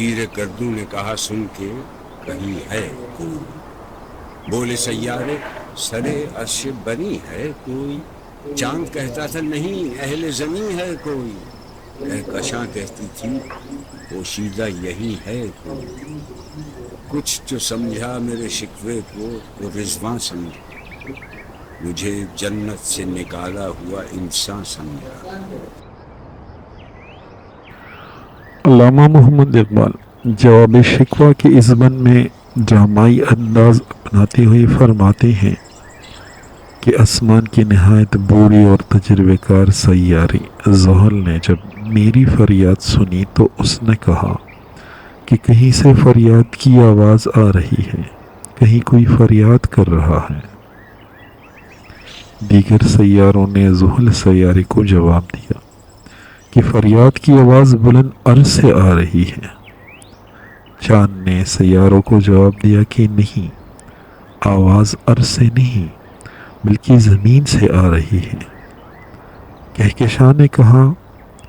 پیر گردوں نے کہا سن کے کہیں ہے کوئی، بولے سیارے سرے عرش بنی ہے کوئی، چاند کہتا تھا نہیں اہل زمین ہے کوئی، کہکشاں کہتی تھی پوشیدہ یہی ہے کوئی، کچھ جو سمجھا میرے شکوے کو وہ رضواں سمجھا، مجھے جنت سے نکالا ہوا انسان سمجھا۔ علامہ محمد اقبال جواب شکوہ کے اس بند میں ڈرامائی انداز اپناتے ہوئے فرماتے ہیں کہ آسمان کی نہایت بوڑھی اور تجربے کار سیارے زحل نے جب میری فریاد سنی تو اس نے کہا کہ کہیں سے فریاد کی آواز آ رہی ہے، کہیں کوئی فریاد کر رہا ہے۔ دیگر سیاروں نے زحل سیارے کو جواب دیا کہ فریاد کی آواز بلند عرش سے آ رہی ہے۔ چاند نے سیاروں کو جواب دیا کہ نہیں، آواز عرش سے نہیں بلکہ زمین سے آ رہی ہے۔ کہکشاں نے کہا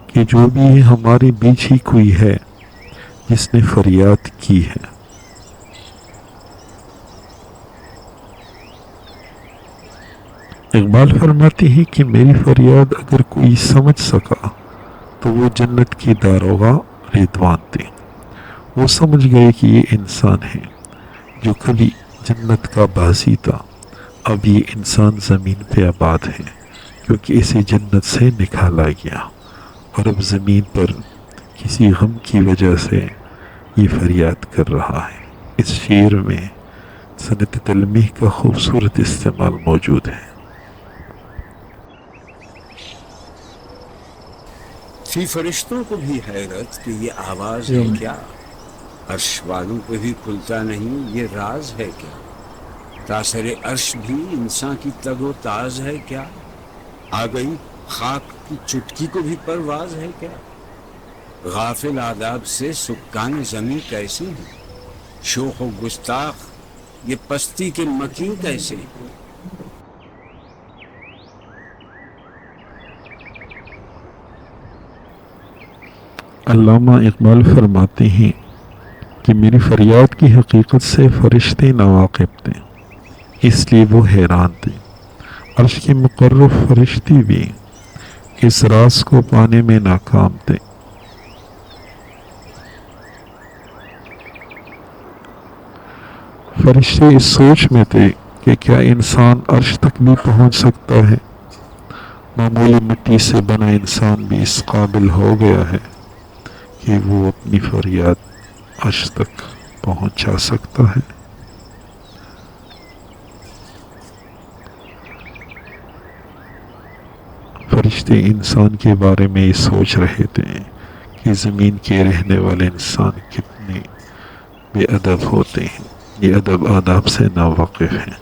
کہ جو بھی ہے ہمارے بیچ ہی کوئی ہے جس نے فریاد کی ہے۔ اقبال فرماتے ہیں کہ میری فریاد اگر کوئی سمجھ سکا تو وہ جنت کی داروغہ رضوان تھے۔ وہ سمجھ گئے کہ یہ انسان ہے جو کبھی جنت کا باسی تھا، اب یہ انسان زمین پہ آباد ہے کیونکہ اسے جنت سے نکالا گیا، اور اب زمین پر کسی غم کی وجہ سے یہ فریاد کر رہا ہے۔ اس شعر میں صنعت تلمیح کا خوبصورت استعمال موجود ہے۔ تھی فرشتوں کو بھی حیرت کہ یہ آواز ہے کیا، عرش والوں پہ بھی کھلتا نہیں یہ راز ہے کیا، تاثر عرش بھی انسان کی تگ و تاز ہے کیا، آ گئی خاک کی چٹکی کو بھی پرواز ہے کیا، غافل آداب سے سکان زمین کیسے ہیں، شوخ و گستاخ یہ پستی کے مکین کیسے ہیں۔ علامہ اقبال فرماتے ہیں کہ میری فریاد کی حقیقت سے فرشتے ناواقف تھے، اس لیے وہ حیران تھے۔ عرش کے مقرب فرشتے بھی اس راز کو پانے میں ناکام تھے۔ فرشتے اس سوچ میں تھے کہ کیا انسان عرش تک بھی پہنچ سکتا ہے۔ معمولی مٹی سے بنا انسان بھی اس قابل ہو گیا ہے کہ وہ اپنی فریاد عرش تک پہنچا سکتا ہے۔ فرشتے انسان کے بارے میں یہ سوچ رہے تھے کہ زمین کے رہنے والے انسان کتنے بے ادب ہوتے ہیں، یہ ادب آداب سے ناواقف ہیں۔